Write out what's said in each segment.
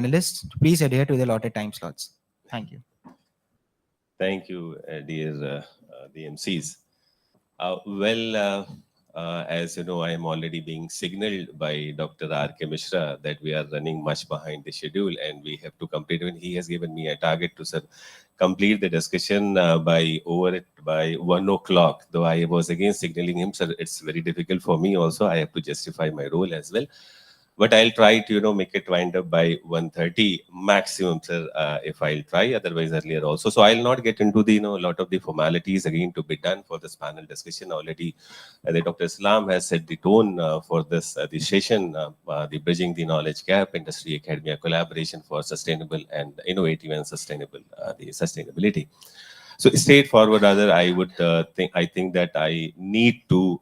panelists to please adhere to the allotted time slots. Thank you. Thank you, dear the MCs. As you know, I am already being signaled by Dr. R.K. Mishra that we are running much behind the schedule and we have to complete. When he has given me a target to complete the discussion by 1 o'clock, though I was again signaling him, sir, it's very difficult for me also. I have to justify my role as well. But I'll try to, make it wind up by 1:30 maximum, sir, if I'll try, otherwise earlier also. So I'll not get into the, a lot of the formalities again to be done for this panel discussion. Already, the Dr. Islam has set the tone for this the session, the Bridging the Knowledge Gap, Industry Academia Collaboration for Sustainable and Innovative and Sustainable, the Sustainability. So straightforward, rather, I think that I need to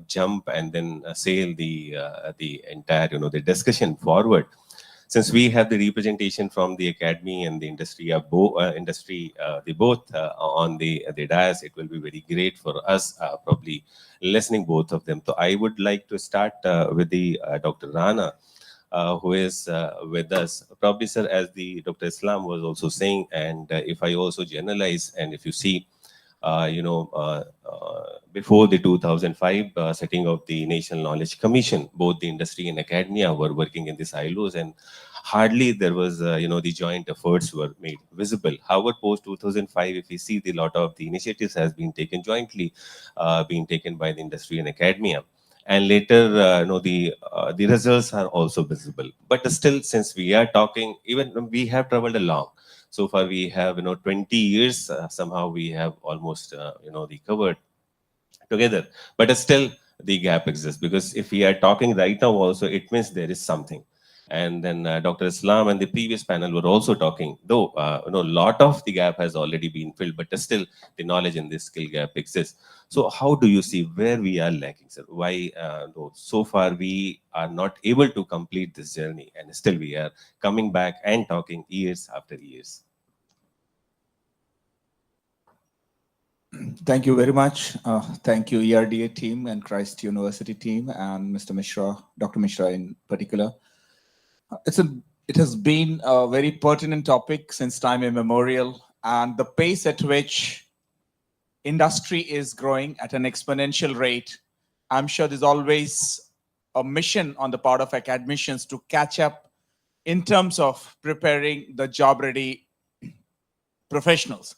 jump and then sail the entire, the discussion forward. Since we have the representation from the academy and the industry, they both on the dais, it will be very great for us, probably listening both of them. So I would like to start with the Dr. Rana. Who is with us. Probably, sir, as the Dr. Islam was also saying, and if I also generalize, and if you see, before the 2005 setting of the National Knowledge Commission, both the industry and academia were working in the silos, and hardly there was, the joint efforts were made visible. However, post 2005, if we see, the lot of the initiatives has been taken jointly, being taken by the industry and academia. And later, the results are also visible. But still, since we are talking, even we have traveled along. So far, we have, 20 years, somehow we have almost, recovered together. But still, the gap exists. Because if we are talking right now also, it means there is something. And then Dr. Islam and the previous panel were also talking, though, a lot of the gap has already been filled, but still the knowledge and the skill gap exists. So how do you see where we are lacking, sir? Why so far we are not able to complete this journey and still we are coming back and talking years after years? Thank you very much. Thank you, ERDA team and Christ University team and Mr. Mishra, Dr. Mishra in particular. It has been a very pertinent topic since time immemorial, and the pace at which industry is growing at an exponential rate, I'm sure there's always a mission on the part of academicians to catch up in terms of preparing the job-ready professionals.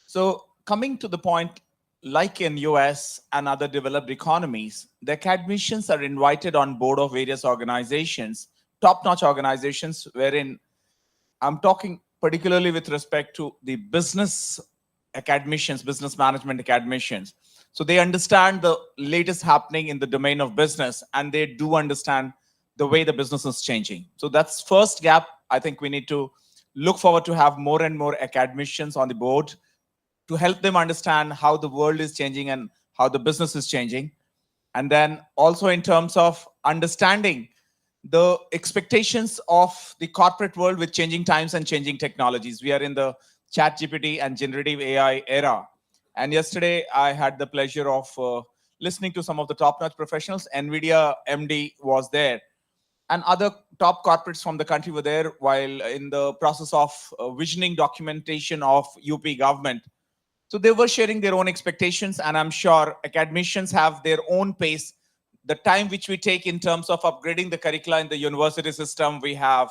So coming to the point, like in US and other developed economies, the academicians are invited on board of various organizations, top-notch organizations, wherein I'm talking particularly with respect to the business academicians, business management academicians. So they understand the latest happening in the domain of business, and they do understand the way the business is changing. So that's first gap. I think we need to look forward to have more and more academicians on the board to help them understand how the world is changing and how the business is changing. And then also in terms of understanding the expectations of the corporate world with changing times and changing technologies. We are in the ChatGPT and generative AI era. And yesterday, I had the pleasure of listening to some of the top-notch professionals. NVIDIA MD was there. And other top corporates from the country were there while in the process of visioning documentation of UP government. So they were sharing their own expectations. And I'm sure academicians have their own pace. The time which we take in terms of upgrading the curricula in the university system, we have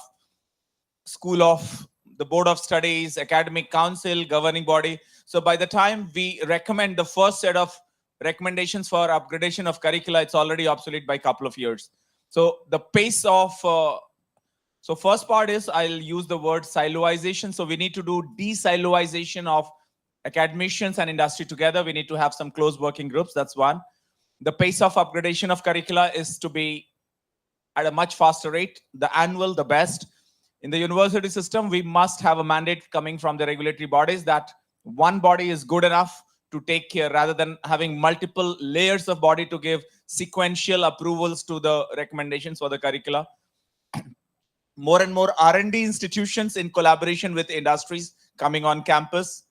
the Board of Studies, Academic Council, governing body. So by the time we recommend the first set of recommendations for upgradation of curricula, it's already obsolete by a couple of years. So the pace of, so first part is, I'll use the word siloization. So we need to do de-siloization of academicians and industry together. We need to have some close working groups. That's one. The pace of upgradation of curricula is to be at a much faster rate. The annual, the best. In the university system, we must have a mandate coming from the regulatory bodies that one body is good enough to take care rather than having multiple layers of body to give sequential approvals to the recommendations for the curricula. More and more R&D institutions in collaboration with industries coming on campus.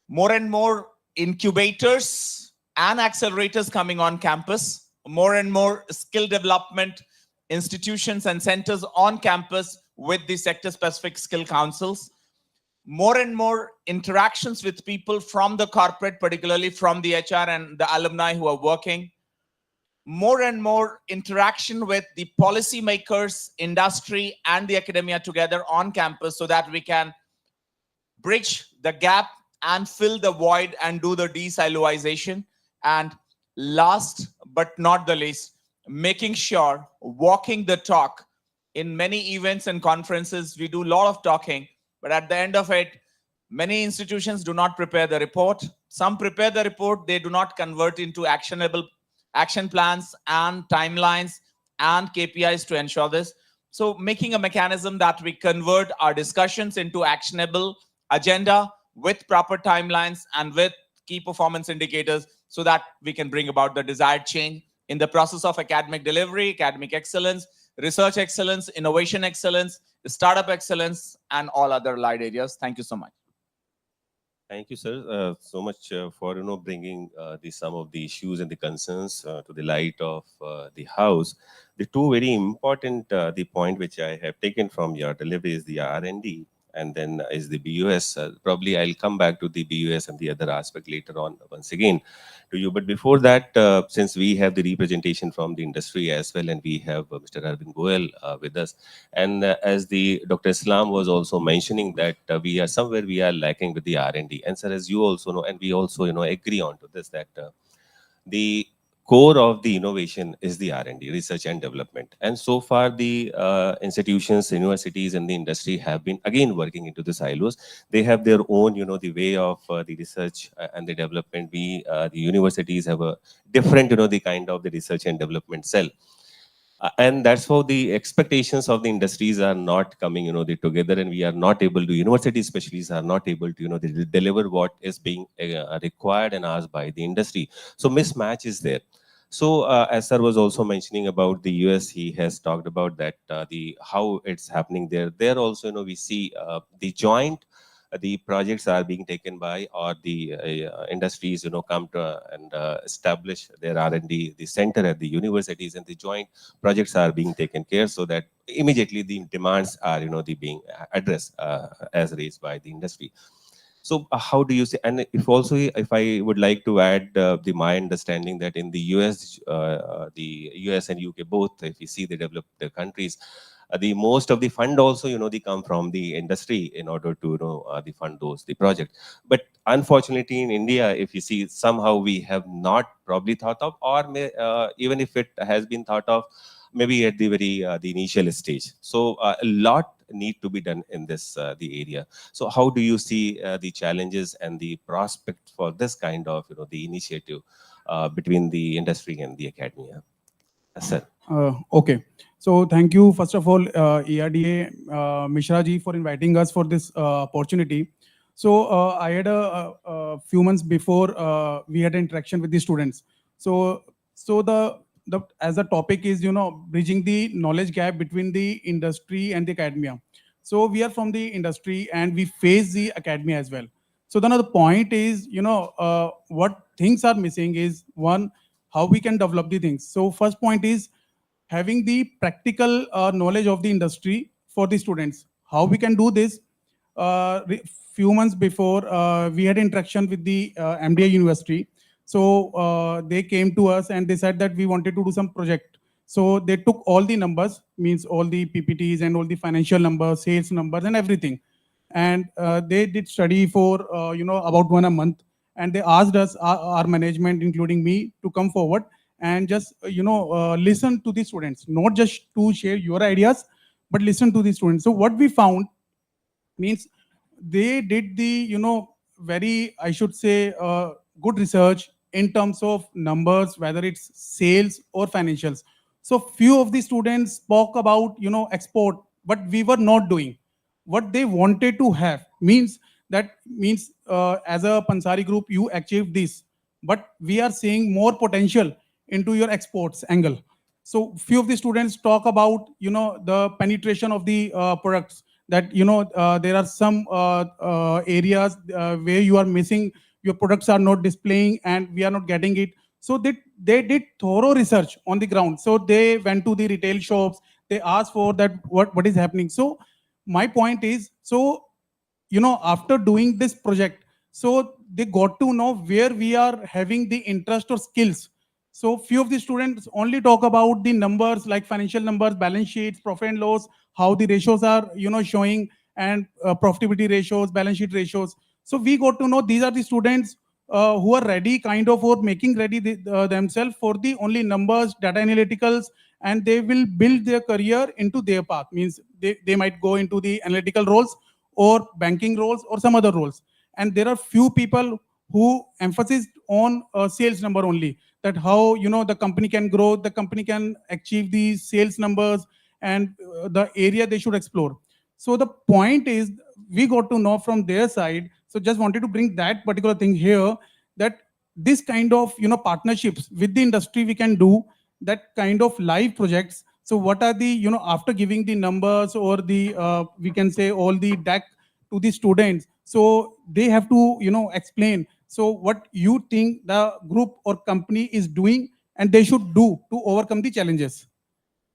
More and more incubators and accelerators coming on campus, more and more skill development institutions and centers on campus with the sector-specific skill councils, more and more interactions with people from the corporate, particularly from the HR and the alumni who are working, more and more interaction with the policymakers, industry, and the academia together on campus so that we can bridge the gap and fill the void and do the de-siloization. And last but not the least, making sure walking the talk. In many events and conferences, we do a lot of talking, but at the end of it, many institutions do not prepare the report. Some prepare the report, they do not convert into actionable action plans and timelines and KPIs to ensure this. So making a mechanism that we convert our discussions into actionable agenda with proper timelines and with key performance indicators so that we can bring about the desired change in the process of academic delivery, academic excellence, research excellence, innovation excellence, startup excellence, and all other allied areas. Thank you so much. Thank you, sir, so much for bringing some of the issues and the concerns to the light of the house. The two very important the point which I have taken from your delivery is the R&D, and then is the BUS. Probably I'll come back to the BUS and the other aspect later on once again to you. But before that, since we have the representation from the industry as well, and we have Mr. Arvind Goyal with us, and as the Dr. Islam was also mentioning that we are lacking with the R&D. And sir, as you also know, and we also agree on to this, that the core of the innovation is the R&D, research and development. And so far the institutions, universities and the industry have been again working into the silos. They have their own, the way of the research and the development. The universities have a different, the kind of the research and development cell. And that's how the expectations of the industries are not coming, together, and we are not able to, university specialists are not able to, deliver what is being required and asked by the industry. So mismatch is there. So as sir was also mentioning about the US, he has talked about that, how it's happening there. There also, we see the joint the projects are being taken by, or the industries come to and establish their R&D, the center at the universities, and the joint projects are being taken care, so that immediately the demands are being addressed as raised by the industry. So how do you see, and if I would like to add my understanding that in the US, the US and UK both, if you see the developed countries, the most of the fund also they come from the industry in order to the fund the project. But unfortunately in India, if you see, somehow we have not probably thought of, or even if it has been thought of, maybe at the very the initial stage. So a lot need to be done in this the area. So how do you see the challenges and the prospect for this kind of the initiative between the industry and the academia? Sir. Okay. So thank you, first of all, ERDA, Mishra ji, for inviting us for this opportunity. So I had a few months before we had interaction with the students. So the as the topic is, bridging the knowledge gap between the industry and the academia. So we are from the industry and we face the academia as well. So then the point is, what things are missing is, one, how we can develop the things. So first point is having the practical knowledge of the industry for the students. How we can do this? Few months before, we had interaction with the MDI University. So they came to us and they said that we wanted to do some project. So they took all the numbers, means all the PPTs and all the financial numbers, sales numbers and everything. And they did study for, about 1 month. And they asked us, our management, including me, to come forward and just, listen to the students, not just to share your ideas, but listen to the students. So what we found means they did the, very, I should say, good research in terms of numbers, whether it's sales or financials. So few of the students spoke about, export, but we were not doing what they wanted to have. Means as a Pansari group, you achieved this, but we are seeing more potential into your exports angle. So few of the students talk about, the penetration of the products, that, there are some areas where you are missing, your products are not displaying and we are not getting it. So they did thorough research on the ground. So they went to the retail shops, they ask for that what is happening. So my point is, so after doing this project, so they got to know where we are having the interest or skills. So few of the students only talk about the numbers, like financial numbers, balance sheets, profit and loss, how the ratios are showing, and profitability ratios, balance sheet ratios. So we got to know these are the students who are ready, kind of, or making ready themselves for the only numbers, data analyticals, and they will build their career into their path. Means they might go into the analytical roles or banking roles or some other roles. And there are few people who emphasize on sales number only, that how the company can grow, the company can achieve these sales numbers, and the area they should explore. So the point is, we got to know from their side. So just wanted to bring that particular thing here, that this kind of partnerships with the industry we can do, that kind of live projects. So what are the after giving the numbers or the we can say all the deck to the students, so they have to explain, so what you think the group or company is doing and they should do to overcome the challenges.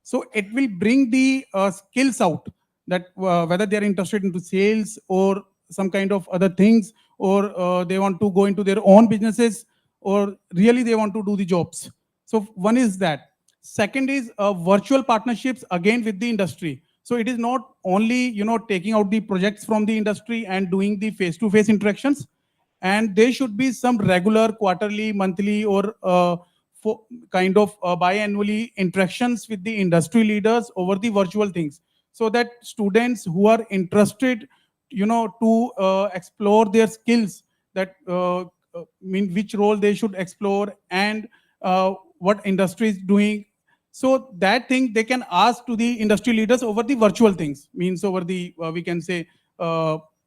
So it will bring the skills out, that whether they are interested into sales or some kind of other things, or they want to go into their own businesses, or really they want to do the jobs. So one is that. Second is virtual partnerships again with the industry. So it is not only taking out the projects from the industry and doing the face-to-face interactions, and there should be some regular quarterly, monthly, or for kind of biannually interactions with the industry leaders over the virtual things, so that students who are interested to explore their skills, that mean which role they should explore, and what industry is doing, so that thing they can ask to the industry leaders over the virtual things, means over the we can say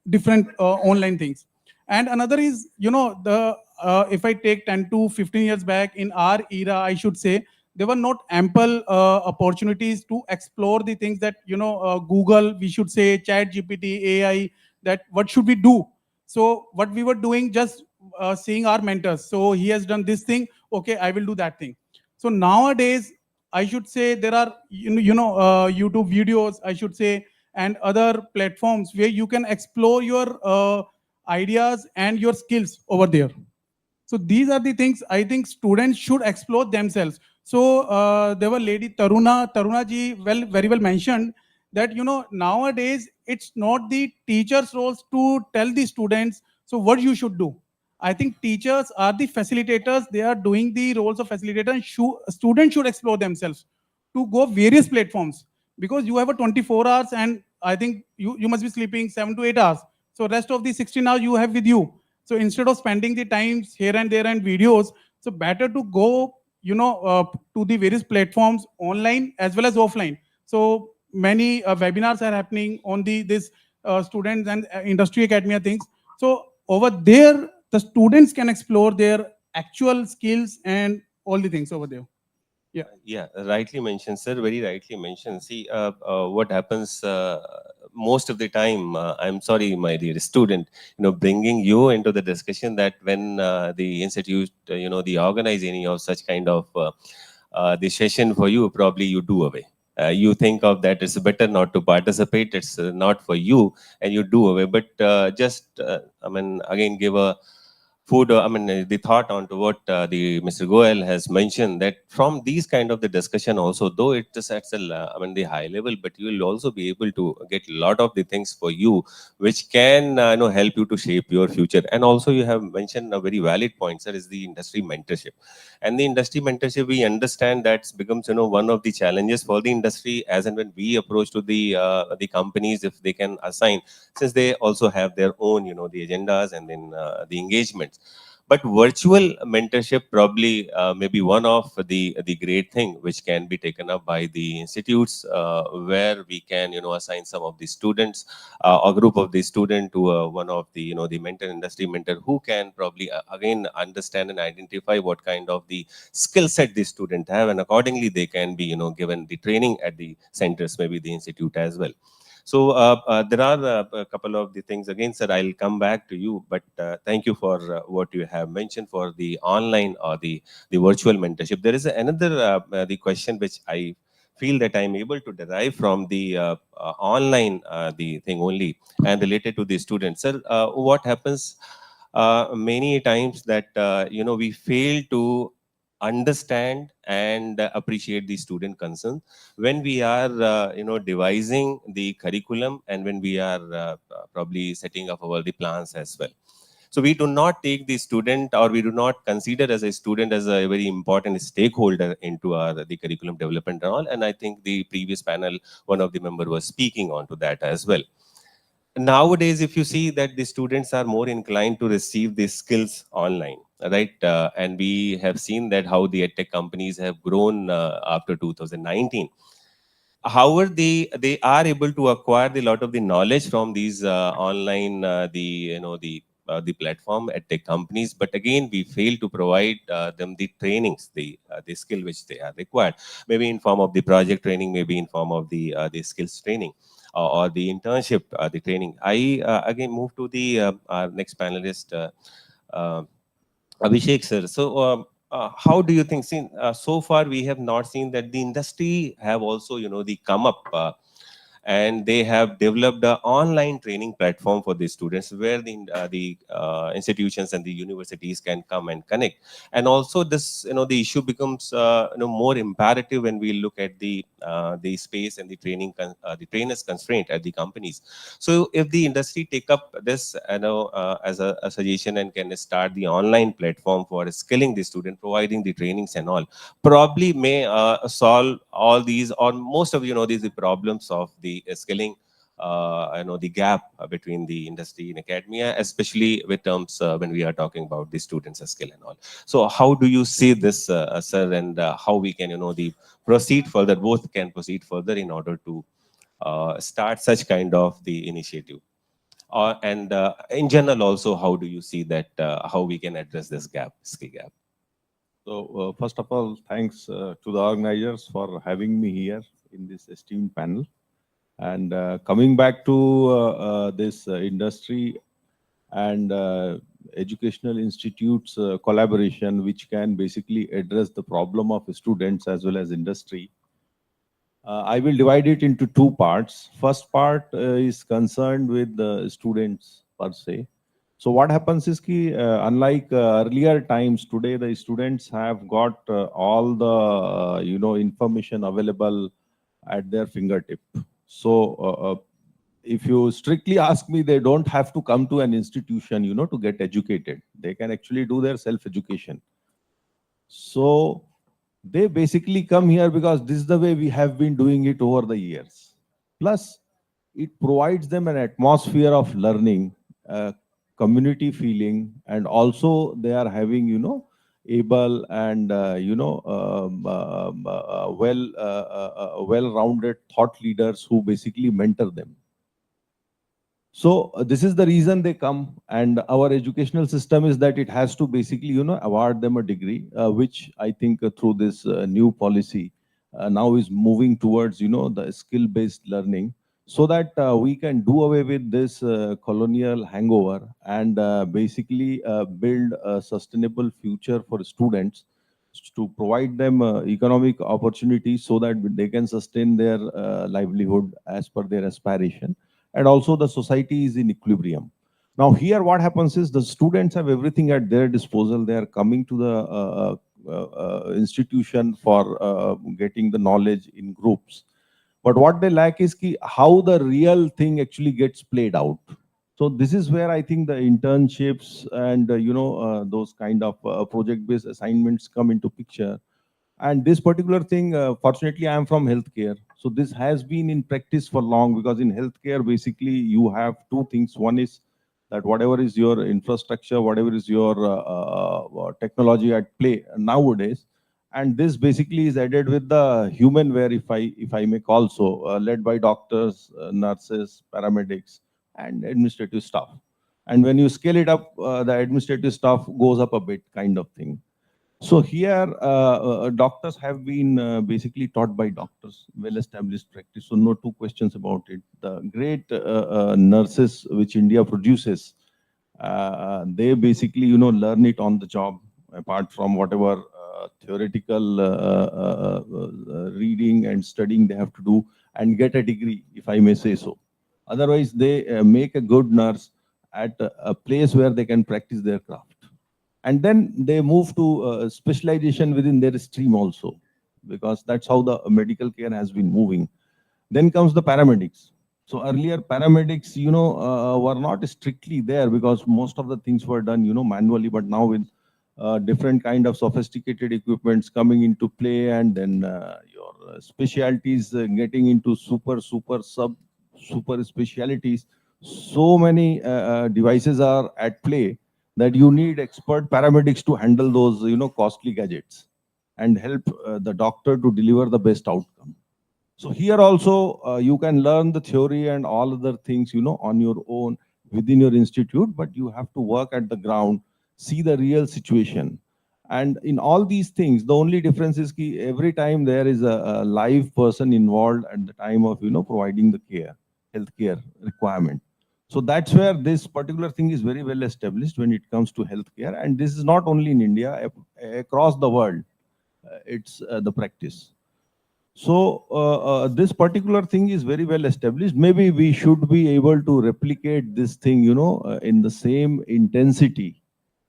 different online things. And another is the if I take 10 to 15 years back, in our era, I should say, there were not ample opportunities to explore the things that Google, we should say, Chat GPT, AI, that what should we do. So what we were doing, just seeing our mentors, so he has done this thing, okay, I will do that thing. So nowadays, I should say, there are YouTube videos, I should say, and other platforms where you can explore your ideas and your skills over there. So these are the things I think students should explore themselves. So there were lady Taruna ji very well mentioned that nowadays it's not the teachers' roles to tell the students so what you should do. I think teachers are the facilitators. They are doing the roles of facilitator, and students should explore themselves to go various platforms, because you have a 24 hours, and I think you must be sleeping 7 to 8 hours. So rest of the 16 hours you have with you. So instead of spending the times here and there and videos, so better to go, to the various platforms online as well as offline. So many webinars are happening on this students and industry academia things. So over there, the students can explore their actual skills and all the things over there. Yeah, rightly mentioned, sir. Very rightly mentioned. See, what happens most of the time, I'm sorry, my dear student, bringing you into the discussion, that when the institute, they organize any of such kind of the session for you, probably you do away. You think of that it's better not to participate, it's not for you, and you do away. But just, again, give a food, the thought onto what the Mr. Goyal has mentioned, that from these kind of the discussion also, though it is at the high level, but you will also be able to get a lot of the things for you, which can help you to shape your future. And also you have mentioned a very valid point, sir, is the industry mentorship. And the industry mentorship, we understand that becomes one of the challenges for the industry, as and when we approach to the companies, if they can assign, since they also have their own the agendas and then the engagements. But virtual mentorship probably may be one of the great thing which can be taken up by the institutes, where we can assign some of the students, a group of the student to one of the the mentor, industry mentor, who can probably again understand and identify what kind of the skill set the student have, and accordingly they can be given the training at the centers, maybe the institute as well. So there are a couple of the things. Again, sir, I'll come back to you, but thank you for what you have mentioned for the online or the virtual mentorship. There is another the question which I feel that I'm able to derive from the online the thing only and related to the students. Sir, what happens many times that we fail to understand and appreciate the student concern when we are devising the curriculum and when we are probably setting up our the plans as well. So we do not take the student, or we do not consider as a student as a very important stakeholder into our the curriculum development and all. And I think the previous panel, one of the member was speaking on to that as well. Nowadays, if you see that the students are more inclined to receive these skills online, right? And we have seen that how the edtech companies have grown after 2019. However, they are able to acquire the lot of the knowledge from these online the platform at tech companies, but again we fail to provide them the trainings, the skill which they are required, maybe in form of the project training, maybe in form of the skills training, or the internship the training. I again move to the our next panelist, uh, Abhishek sir. So, how do you think? So far we have not seen that the industry have also, the come up and they have developed an online training platform for the students where the institutions and the universities can come and connect. And also this, the issue becomes more imperative when we look at the space and the the trainers constraint at the companies. So if the industry take up this, as a suggestion and can start the online platform for skilling the student, providing the trainings and all, probably may solve all these or most of these problems of the skilling, the gap between the industry and academia, especially with terms when we are talking about the students' skill and all. So how do you see this, sir, and how we can the proceed further? Both can proceed further in order to start such kind of the initiative. And in general also, how do you see that how we can address this gap, skill gap? So, first of all, thanks to the organizers for having me here in this esteemed panel. And coming back to this industry and educational institutes collaboration, which can basically address the problem of students as well as industry. I will divide it into two parts. First part is concerned with the students per se. So what happens is ki, unlike earlier times, today the students have got all the information available at their fingertip. So if you strictly ask me, they don't have to come to an institution, to get educated. They can actually do their self-education. So they basically come here because this is the way we have been doing it over the years. Plus, it provides them an atmosphere of learning, community feeling, and also they are having, able and well-rounded thought leaders who basically mentor them. So this is the reason they come, and our educational system is that it has to basically, award them a degree, which I think through this new policy now is moving towards, the skill-based learning, so that we can do away with this colonial hangover and basically build a sustainable future for students, to provide them economic opportunities so that they can sustain their livelihood as per their aspiration. And also the society is in equilibrium. Now here what happens is the students have everything at their disposal. They are coming to the institution for getting the knowledge in groups. But what they lack is how the real thing actually gets played out. So this is where I think the internships and those kind of project-based assignments come into picture. And this particular thing, fortunately, I am from healthcare. So this has been in practice for long, because in healthcare, basically, you have two things. One is that whatever is your infrastructure, whatever is your technology at play nowadays, and this basically is added with the humanware, if I may call so, led by doctors, nurses, paramedics, and administrative staff. And when you scale it up, the administrative staff goes up a bit, kind of thing. So here, doctors have been basically taught by doctors, well-established practice. So no two questions about it. The great nurses which India produces, they basically, learn it on the job, apart from whatever theoretical reading and studying they have to do and get a degree, if I may say so. Otherwise, they make a good nurse at a place where they can practice their craft. And then they move to specialization within their stream also, because that's how the medical care has been moving. Then comes the paramedics. So earlier paramedics, were not strictly there because most of the things were done, manually. But now with different kind of sophisticated equipments coming into play, and then your specialties getting into super specialities, so many devices are at play that you need expert paramedics to handle those, costly gadgets and help the doctor to deliver the best outcome. So here also you can learn the theory and all other things, on your own within your institute, but you have to work at the ground, see the real situation. And in all these things, the only difference is that every time there is a live person involved at the time of, providing the care, healthcare requirement. So that's where this particular thing is very well established when it comes to healthcare. And this is not only in India, across the world, it's the practice. So this particular thing is very well established. Maybe we should be able to replicate this thing, in the same intensity,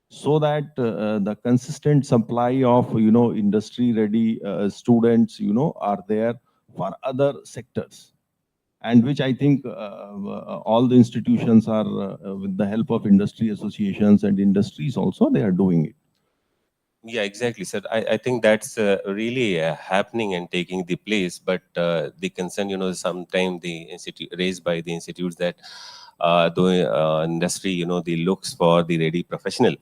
so that the consistent supply of, industry-ready students, are there for other sectors. And which I think all the institutions are, with the help of industry associations and industries also, they are doing it. Yeah, exactly, sir. I think that's really happening and taking the place. But the concern, sometimes the institute raised by the institutes that the industry, the looks for the ready professional.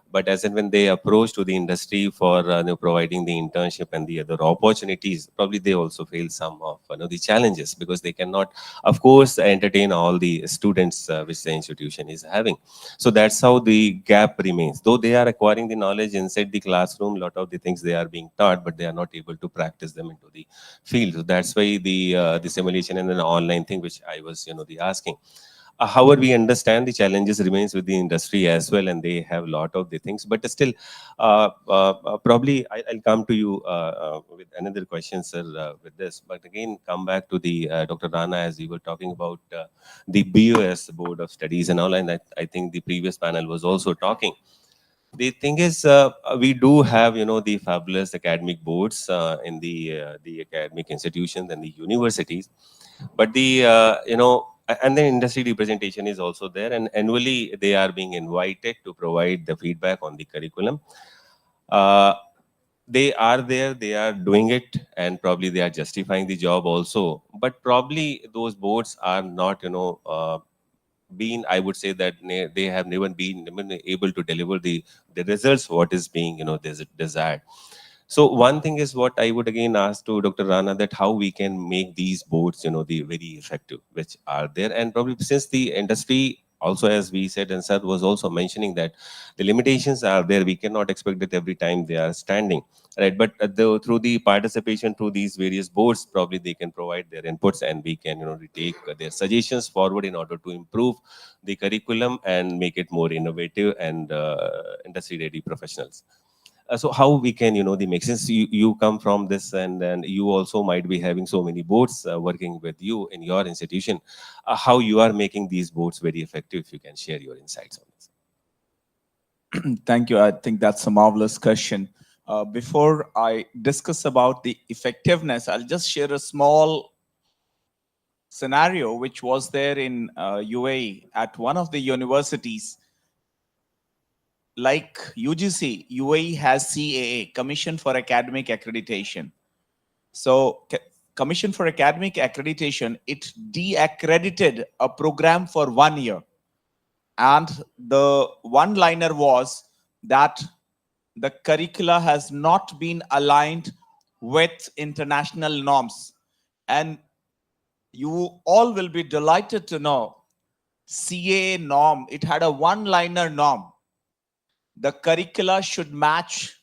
But as and when they approach to the industry for providing the internship and the other opportunities, probably they also face some of the challenges, because they cannot, of course, entertain all the students which the institution is having. So that's how the gap remains. Though they are acquiring the knowledge inside the classroom, a lot of the things they are being taught, but they are not able to practice them into the field. So that's why the simulation and an online thing, which I was the asking. However, we understand the challenges remains with the industry as well, and they have a lot of the things. But still, probably I'll come to you with another question, sir, with this. But again, come back to the Dr. Rana, as we were talking about the BOS, Board of Studies and all, and I think the previous panel was also talking. The thing is, we do have, the fabulous academic boards in the academic institutions and the universities. But and then industry representation is also there, and annually they are being invited to provide the feedback on the curriculum. They are there, they are doing it, and probably they are justifying the job also. But probably those boards are not, I would say that they have never been able to deliver the results what is being, desired. So one thing is what I would again ask to Dr. Rana, that how we can make these boards, the very effective, which are there. And probably since the industry also, as we said, and Sir was also mentioning that the limitations are there, we cannot expect that every time they are standing, right? But through the participation through these various boards, probably they can provide their inputs, and we can, take their suggestions forward in order to improve the curriculum and make it more innovative and industry-ready professionals. So how we can, the make sense, you come from this, and then you also might be having so many boards working with you in your institution. How you are making these boards very effective, if you can share your insights on this. Thank you. I think that's a marvelous question. Before I discuss about the effectiveness, I'll just share a small scenario which was there in UAE at one of the universities. Like UGC, UAE has CAA, Commission for Academic Accreditation. So Commission for Academic Accreditation, it de-accredited a program for 1 year. And the one-liner was that the curricula has not been aligned with international norms. And you all will be delighted to know, CAA norm, it had a one-liner norm. The curricula should match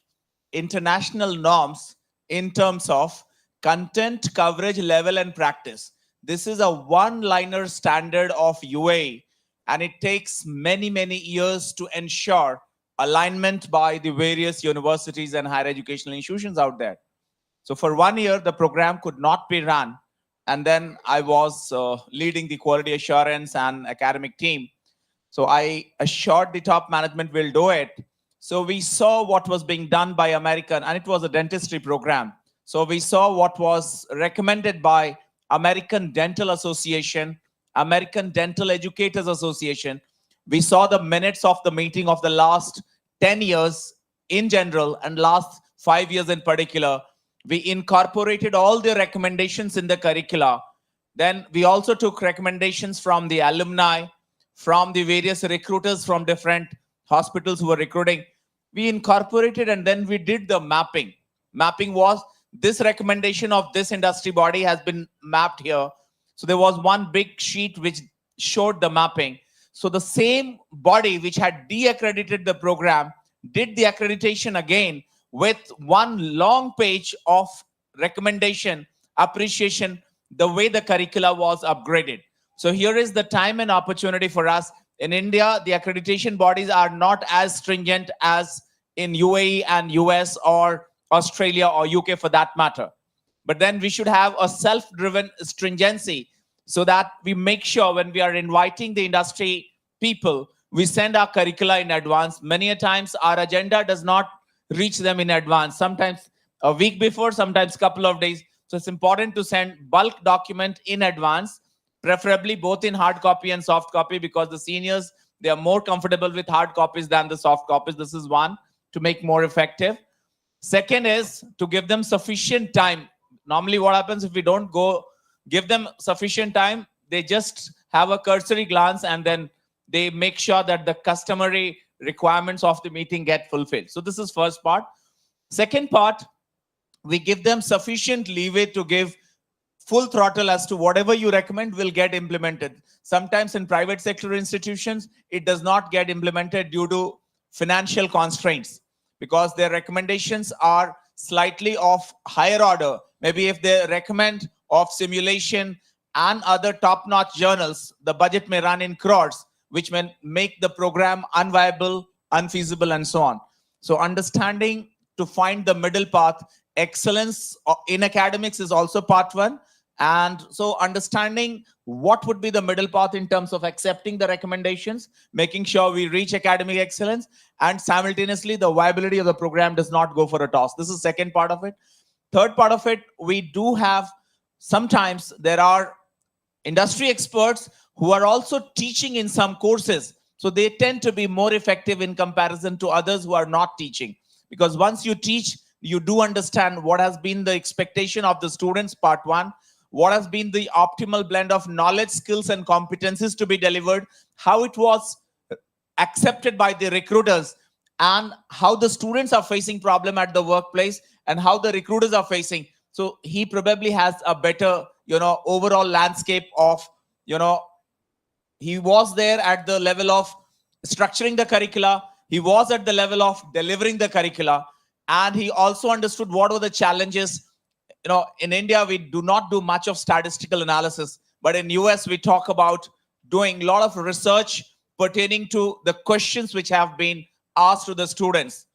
international norms in terms of content, coverage, level, and practice. This is a one-liner standard of UAE, and it takes many, many years to ensure alignment by the various universities and higher educational institutions out there. So for 1 year, the program could not be run. And then I was leading the quality assurance and academic team. So I assured the top management we'll do it. So we saw what was being done by American, and it was a dentistry program. So we saw what was recommended by American Dental Association, American Dental Educators Association. We saw the minutes of the meeting of the last 10 years in general and last 5 years in particular. We incorporated all the recommendations in the curricula. Then we also took recommendations from the alumni, from the various recruiters from different hospitals who were recruiting. We incorporated and then we did the mapping. Mapping was this recommendation of this industry body has been mapped here. So there was one big sheet which showed the mapping. So the same body which had de-accredited the program did the accreditation again with one long page of recommendation, appreciation, the way the curricula was upgraded. So here is the time and opportunity for us. In India, the accreditation bodies are not as stringent as in UAE and US or Australia or UK for that matter. But then we should have a self-driven stringency so that we make sure when we are inviting the industry people, we send our curricula in advance. Many a times our agenda does not reach them in advance, sometimes a week before, sometimes a couple of days. So it's important to send bulk document in advance, preferably both in hard copy and soft copy, because the seniors, they are more comfortable with hard copies than the soft copies. This is one, to make more effective. Second is to give them sufficient time. Normally what happens if we don't give them sufficient time, they just have a cursory glance and then they make sure that the customary requirements of the meeting get fulfilled. So this is first part. Second part, we give them sufficient leeway to give full throttle as to whatever you recommend will get implemented. Sometimes in private sector institutions, it does not get implemented due to financial constraints because their recommendations are slightly of higher order. Maybe if they recommend of simulation and other top-notch journals, the budget may run in crores, which may make the program unviable, unfeasible, and so on. So understanding to find the middle path, excellence in academics is also part one. And so understanding what would be the middle path in terms of accepting the recommendations, making sure we reach academic excellence, and simultaneously the viability of the program does not go for a toss. This is the second part of it. Third part of it, we do have, sometimes there are industry experts who are also teaching in some courses. So they tend to be more effective in comparison to others who are not teaching. Because once you teach, you do understand what has been the expectation of the students, part one, what has been the optimal blend of knowledge, skills, and competencies to be delivered, how it was accepted by the recruiters, and how the students are facing problem at the workplace, and how the recruiters are facing. So he probably has a better, overall landscape of, he was there at the level of structuring the curricula. He was at the level of delivering the curricula. And he also understood what were the challenges. In India, we do not do much of statistical analysis. But in US, we talk about doing a lot of research pertaining to the questions which have been asked to the students.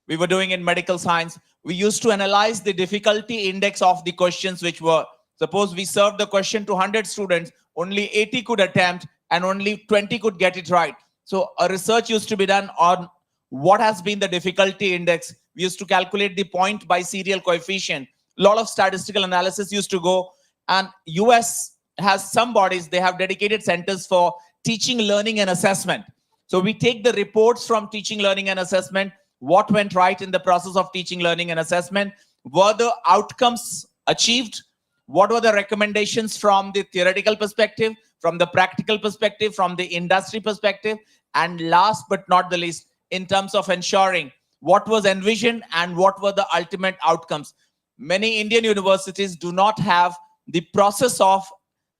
We were doing in medical science. We used to analyze the difficulty index of the questions which were, suppose we served the question to 100 students, only 80 could attempt and only 20 could get it right. So a research used to be done on what has been the difficulty index. We used to calculate the point by serial coefficient. A lot of statistical analysis used to go. And US has some bodies, they have dedicated centers for teaching, learning, and assessment. So we take the reports from teaching, learning, and assessment, what went right in the process of teaching, learning, and assessment, were the outcomes achieved, what were the recommendations from the theoretical perspective, from the practical perspective, from the industry perspective, and last but not the least, in terms of ensuring what was envisioned and what were the ultimate outcomes. Many Indian universities do not have the process of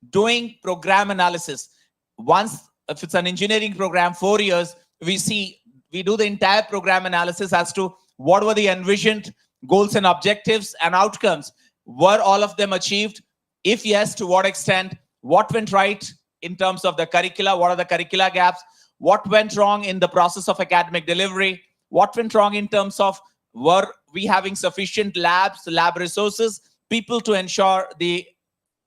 doing program analysis. Once, if it's an engineering program, 4 years, we do the entire program analysis as to what were the envisioned goals and objectives and outcomes. Were all of them achieved? If yes, to what extent? What went right in terms of the curricula? What are the curricular gaps? What went wrong in the process of academic delivery? What went wrong in terms of, were we having sufficient labs, lab resources, people to ensure the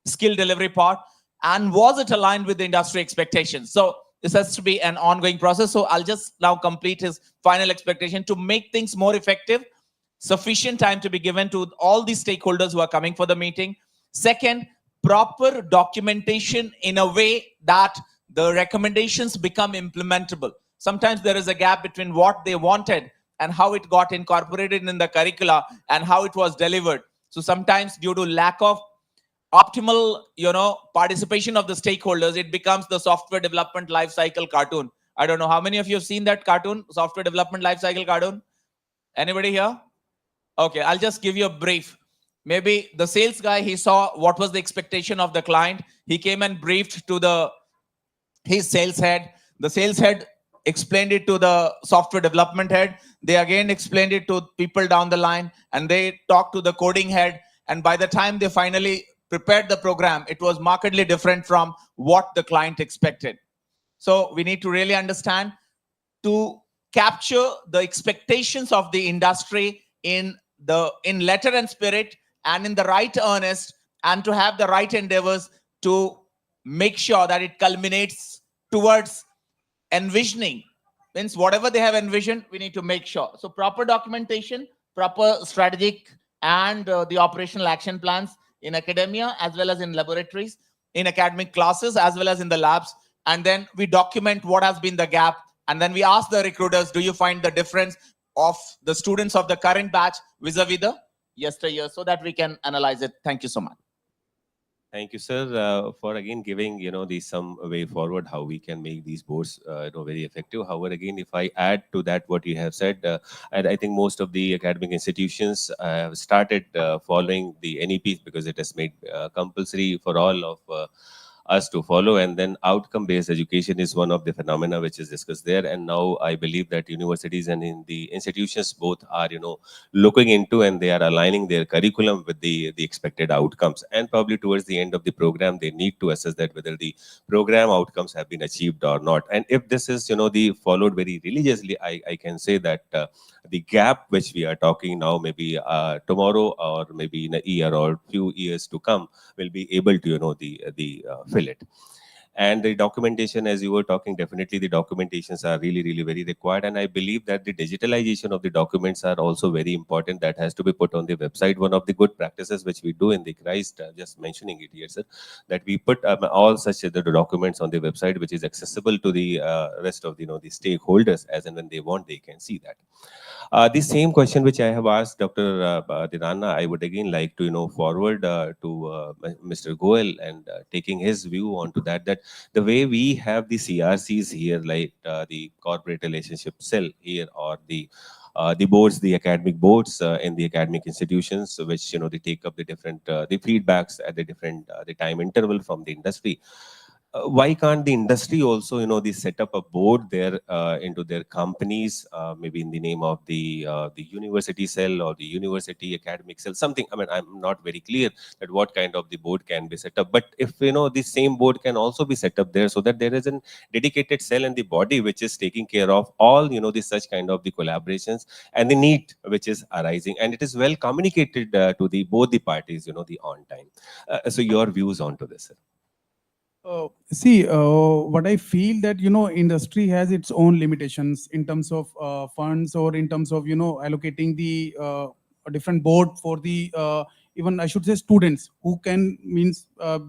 skill delivery part, and was it aligned with the industry expectations? So this has to be an ongoing process. So I'll just now complete his final expectation to make things more effective. Sufficient time to be given to all the stakeholders who are coming for the meeting. Second, proper documentation in a way that the recommendations become implementable. Sometimes there is a gap between what they wanted and how it got incorporated in the curricula and how it was delivered. So sometimes due to lack of optimal, participation of the stakeholders, it becomes the software development life cycle cartoon. I don't know how many of you have seen that cartoon, software development life cycle cartoon. Anybody here? Okay, I'll just give you a brief. Maybe the sales guy, he saw what was the expectation of the client. He came and briefed to his sales head. The sales head explained it to the software development head. They again explained it to people down the line, and they talked to the coding head. And by the time they finally prepared the program, it was markedly different from what the client expected. So we need to really understand to capture the expectations of the industry in letter and spirit and in the right earnest, and to have the right endeavors to make sure that it culminates towards envisioning. Means whatever they have envisioned, we need to make sure. So proper documentation, proper strategic and the operational action plans in academia as well as in laboratories, in academic classes as well as in the labs. And then we document what has been the gap. And then we ask the recruiters, do you find the difference of the students of the current batch vis-a-vis the yesteryear, so that we can analyze it. Thank you so much. Thank you, sir, for again giving some way forward how we can make these boards very effective. However, again, if I add to that what you have said, and I think most of the academic institutions have started following the NEPs because it has made compulsory for all of us to follow, and then outcome-based education is one of the phenomena which is discussed there. And now I believe that universities and in the institutions both are looking into, and they are aligning their curriculum with the expected outcomes. And probably towards the end of the program, they need to assess that whether the program outcomes have been achieved or not. And if this is the followed very religiously, I can say that the gap which we are talking now, maybe tomorrow or maybe in a year or few years to come, will be able to fill it. And the documentation, as you were talking, definitely the documentations are really very required. And I believe that the digitalization of the documents are also very important. That has to be put on the website. One of the good practices which we do in the Christ, just mentioning it here, sir, that we put all such the documents on the website, which is accessible to the rest of the stakeholders, as and when they want, they can see that. The same question which I have asked Dr. Rana, I would again like to forward to Mr. Goyal, and taking his view onto that the way we have the CRCs here, like the corporate relationship cell here, or the boards, the academic boards in the academic institutions, which they take up the different the feedbacks at the different the time interval from the industry. Why can't the industry also they set up a board there into their companies, maybe in the name of the university cell or the university academic cell, something. I mean, I'm not very clear that what kind of the board can be set up, but if the same board can also be set up there, so that there is a dedicated cell in the body which is taking care of all the such kind of the collaborations and the need which is arising, and it is well communicated to the both the parties the on time. So your views onto this, sir? What I feel that, industry has its own limitations in terms of funds, or in terms of, allocating the a different board for the, even I should say, students who can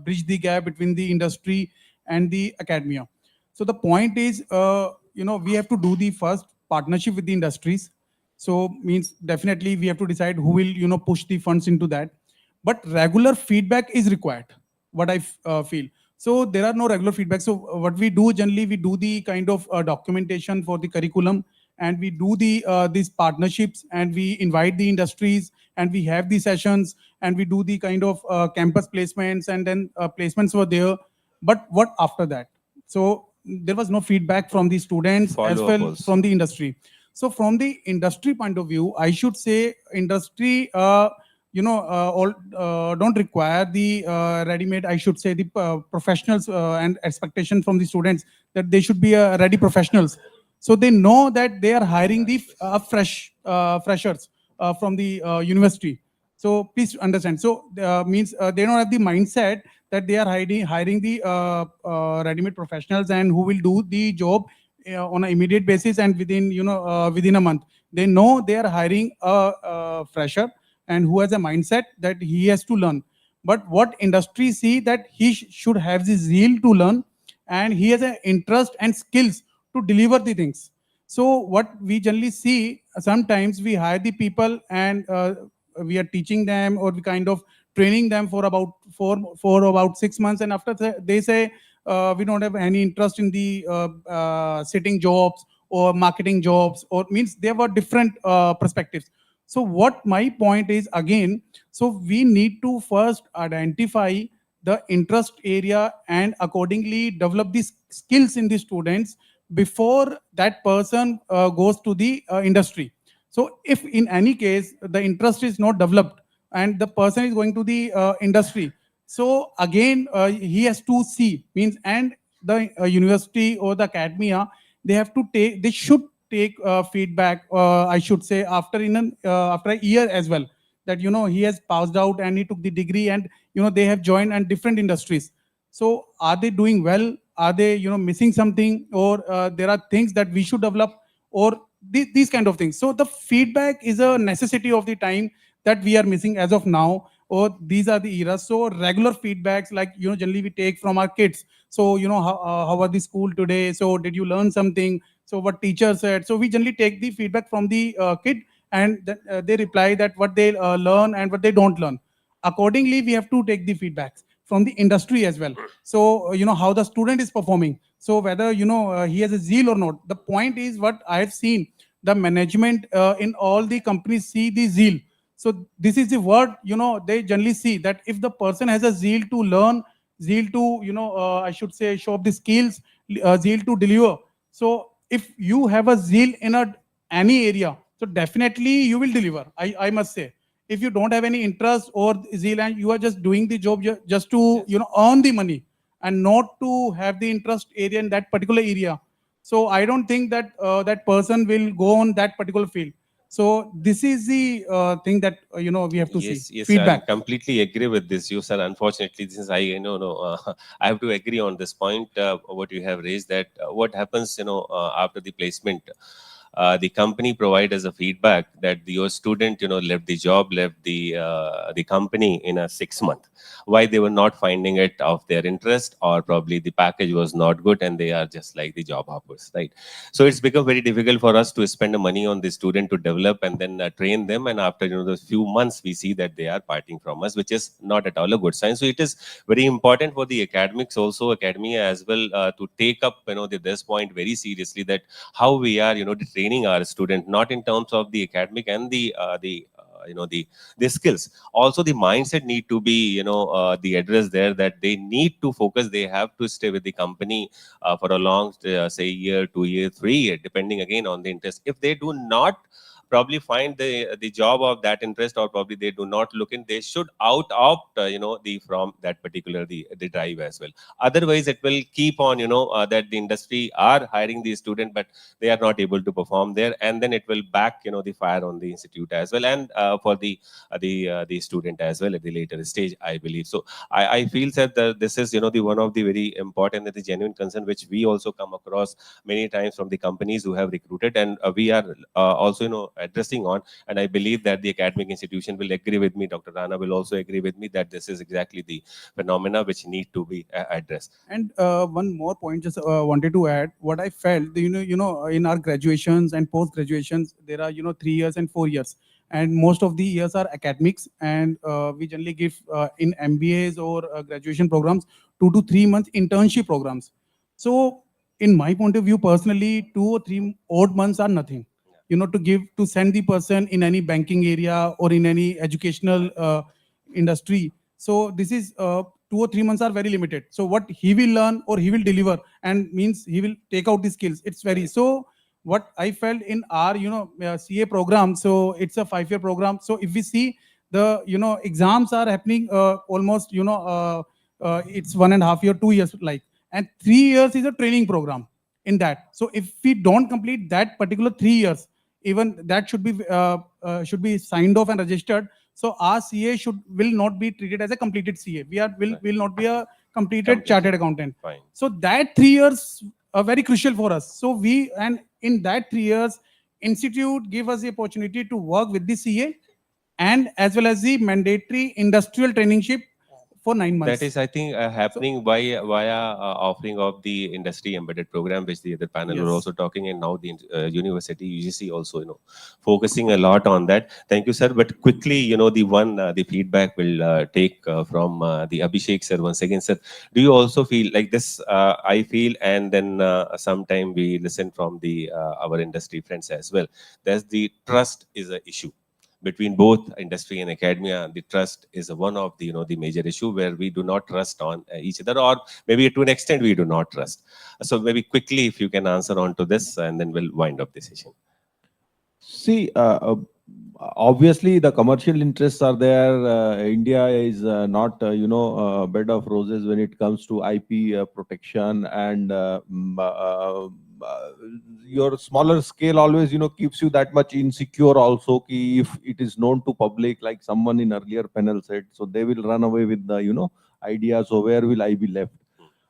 bridge the gap between the industry and the academia. So the point is, we have to do the first partnership with the industries. So definitely we have to decide who will, push the funds into that. But regular feedback is required, what I feel. So there are no regular feedback. So what we do generally, we do the kind of documentation for the curriculum, and we do these partnerships, and we invite the industries, and we have the sessions, and we do the kind of campus placements, and then placements were there. But what after that? So there was no feedback from the students as well from the industry. So from the industry point of view, I should say industry don't require the ready-made, I should say, the professionals and expectation from the students that they should be ready professionals. So they know that they are hiring the freshers from the university. So please understand. So means they don't have the mindset that they are hiring the ready-made professionals and who will do the job on an immediate basis and within a month. They know they are hiring a fresher and who has a mindset that he has to learn. But what industry see that he should have the zeal to learn, and he has an interest and skills to deliver the things. So what we generally see, sometimes we hire the people and we are teaching them or we kind of training them for about for about 6 months, and after they say we don't have any interest in the sitting jobs or marketing jobs, or means there were different perspectives. So what my point is again, so we need to first identify the interest area and accordingly develop these skills in the students before that person goes to the industry. So if in any case the interest is not developed and the person is going to the industry, so again he has to see means, and the university or the academia, they have to take, they should take feedback, I should say, after a year as well, that he has passed out and he took the degree and they have joined and different industries. So are they doing well, are they missing something, or there are things that we should develop, or these kind of things. So the feedback is a necessity of the time that we are missing as of now, or these are the eras. So regular feedbacks, like generally we take from our kids. So how are the school today, so did you learn something, so what teacher said. So we generally take the feedback from the kid, and they reply that what they learn and what they don't learn. Accordingly we have to take the feedbacks from the industry as well. So how the student is performing, so whether he has a zeal or not. The point is, what I have seen, the management in all the companies see the zeal. So this is the word they generally see, that if the person has a zeal to learn, zeal to I should say show up the skills, zeal to deliver. So if you have a zeal in any area, so definitely you will deliver, I must say. If you don't have any interest or zeal and you are just doing the job just to earn the money and not to have the interest area in that particular area, so I don't think that that person will go on that particular field. So this is the thing that we have to Yes, see. yes, Feedback. I completely agree with this, you sir. Unfortunately, since I I have to agree on this point. What you have raised, that what happens, after the placement, the company provides as a feedback that your student, left the job, left the company in a 6 month. Why they were not finding it of their interest, or probably the package was not good, and they are just like the job hoppers, right? So it's become very difficult for us to spend the money on the student to develop and then train them, and after those few months we see that they are parting from us, which is not at all a good sign. So it is very important for the academics also, academia as well, to take up this point very seriously, that how we are training our student, not in terms of the academic and the skills. Also the mindset need to be the address there, that they need to focus, they have to stay with the company for a long say year, 2 year, 3 year, depending again on the interest. If they do not probably find the job of that interest, or probably they do not look in, they should opt the from that particular the drive as well. Otherwise it will keep on that the industry are hiring the student, but they are not able to perform there, and then it will back the fire on the institute as well, and for the student as well at the later stage, I believe. So I feel that this is the one of the very important and the genuine concern which we also come across many times from the companies who have recruited, and we are also addressing on. And I believe that the academic institution will agree with me, Dr. Rana will also agree with me, that this is exactly the phenomena which need to be addressed. And one more point, just wanted to add. What I felt, in our graduations and post graduations, there are 3 years and 4 years, and most of the years are academics. And we generally give in MBAs or graduation programs 2 to 3 months internship programs. So, in my point of view, personally, 2 or 3 odd months are nothing. To send the person in any banking area or in any educational industry. So this is 2 or 3 months are very limited. So what he will learn or he will deliver, and means he will take out the skills. It's very so. What I felt in our CA program. So it's a 5 year program. So if we see the exams are happening almost it's 1.5 year, 2 years like, and 3 years is a training program. in that. So if we don't complete that particular 3 years, even that should be signed off and registered. So our CA will not be treated as a completed CA. Will not be a completed chartered accountant. Fine. So that 3 years are very crucial for us. So in that 3 years, institute give us the opportunity to work with the CA and as well as the mandatory industrial trainingship for 9 months. That is, I think, happening via offering of the industry embedded program, which the other panel were also talking, and now the university UGC also, focusing a lot on that. Thank you, sir. But quickly, the feedback will take from the Abhishek sir once again, sir. Do you also feel like this? I feel, and then sometime we listen from the our industry friends as well. There's the trust is an issue between both industry and academia. The trust is one of the the major issue where we do not trust on each other, or maybe to an extent we do not trust. So maybe quickly if you can answer on to this, and then we'll wind up the session. See, obviously the commercial interests are there. India is not, bed of roses when it comes to IP protection, and your smaller scale always, keeps you that much insecure also. Ki if it is known to public, like someone in earlier panel said, so they will run away with the, idea. So where will I be left?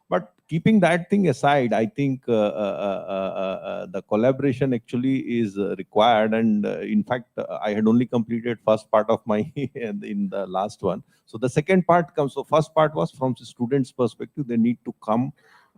But keeping that thing aside, I think the collaboration actually is required. And in fact, I had only completed first part of my in the last one. So the second part comes. So first part was from the students' perspective. They need to come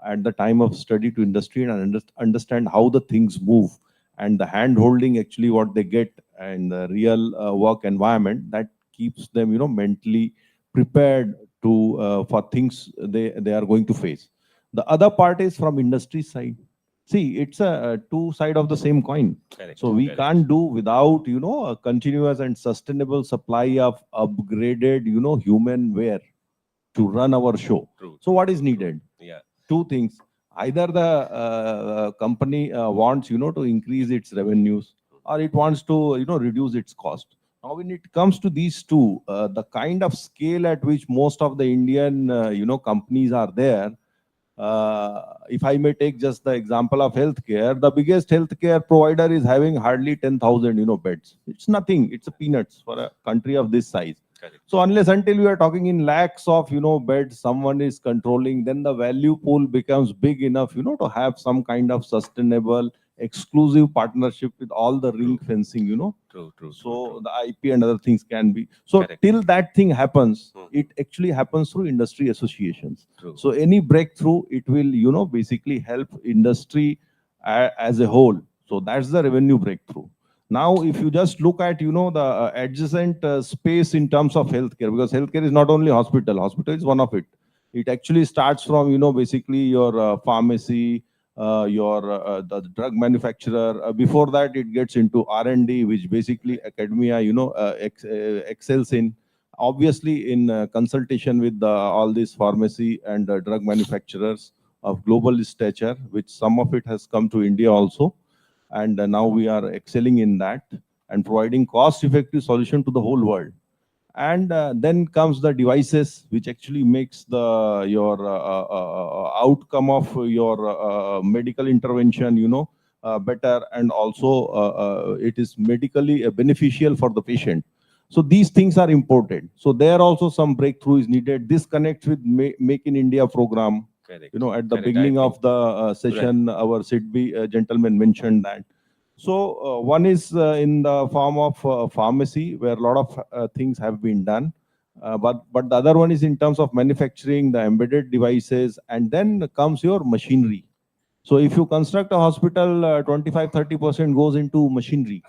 at the time of study to industry and understand how the things move, and the hand holding actually what they get and the real work environment that keeps them, mentally prepared to for things they are going to face. The other part is from industry side. See, it's a two side of the same coin. Correct. So we can't do without, a continuous and sustainable supply of upgraded, human wear to run our show. True. So what is needed? Yeah. Two things. Either the company wants, to increase its revenues, or it wants to, reduce its cost. Now, when it comes to these two, the kind of scale at which most of the Indian, companies are there, if I may take just the example of healthcare, the biggest healthcare provider is having hardly 10,000, beds. It's nothing. It's a peanuts for a country of this size. Correct. So unless until you are talking in lakhs of, beds, someone is controlling, then the value pool becomes big enough, to have some kind of sustainable, exclusive partnership with all the ring fencing, True. So the IP and other things can be. So Correct. till that thing happens, it actually happens through industry associations. True. So any breakthrough, it will, basically help industry as a whole. So that's the revenue breakthrough. Now, if you just look at, the adjacent space in terms of healthcare, because healthcare is not only hospital is one of it. It actually starts from, basically your pharmacy, the drug manufacturer. Before that, it gets into R&D, which basically academia, excels in. Obviously, in consultation with all these pharmacy and drug manufacturers of global stature, which some of it has come to India also. And now we are excelling in that and providing cost-effective solution to the whole world. And then comes the devices, which actually makes your outcome of your medical intervention, better, and also it is medically beneficial for the patient. So these things are important. So there also some breakthrough is needed. This connects with Make in India program. Correct. At the Correct. beginning I of the session, our SIDBI gentleman mentioned that. So one is in the form of pharmacy, where a lot of things have been done. But the other one is in terms of manufacturing, the embedded devices, and then comes your machinery. So if you construct a hospital, 25-30% goes into machinery.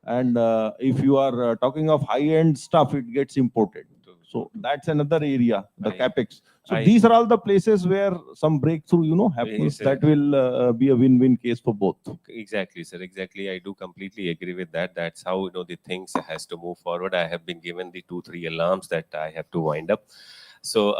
And if you are talking of high-end stuff, it gets imported. So that's another area, the capex. So these are all the places where some breakthrough, happens. That will be a win-win case for both. Exactly, sir. Exactly. I do completely agree with that. That's how, the things has to move forward. I have been given the 2-3 alarms that I have to wind up. So,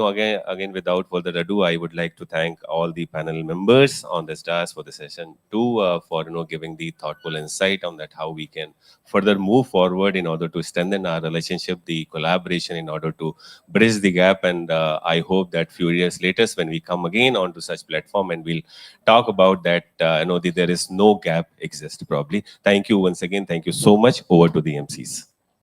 again, without further ado, I would like to thank all the panel members on this dais for the session too, for giving the thoughtful insight on that how we can further move forward in order to strengthen our relationship, the collaboration in order to bridge the gap. And I hope that few years later, when we come again onto such platform and we'll talk about that, there is no gap exist probably. Thank you once again. Thank you so much. Over to the MCs.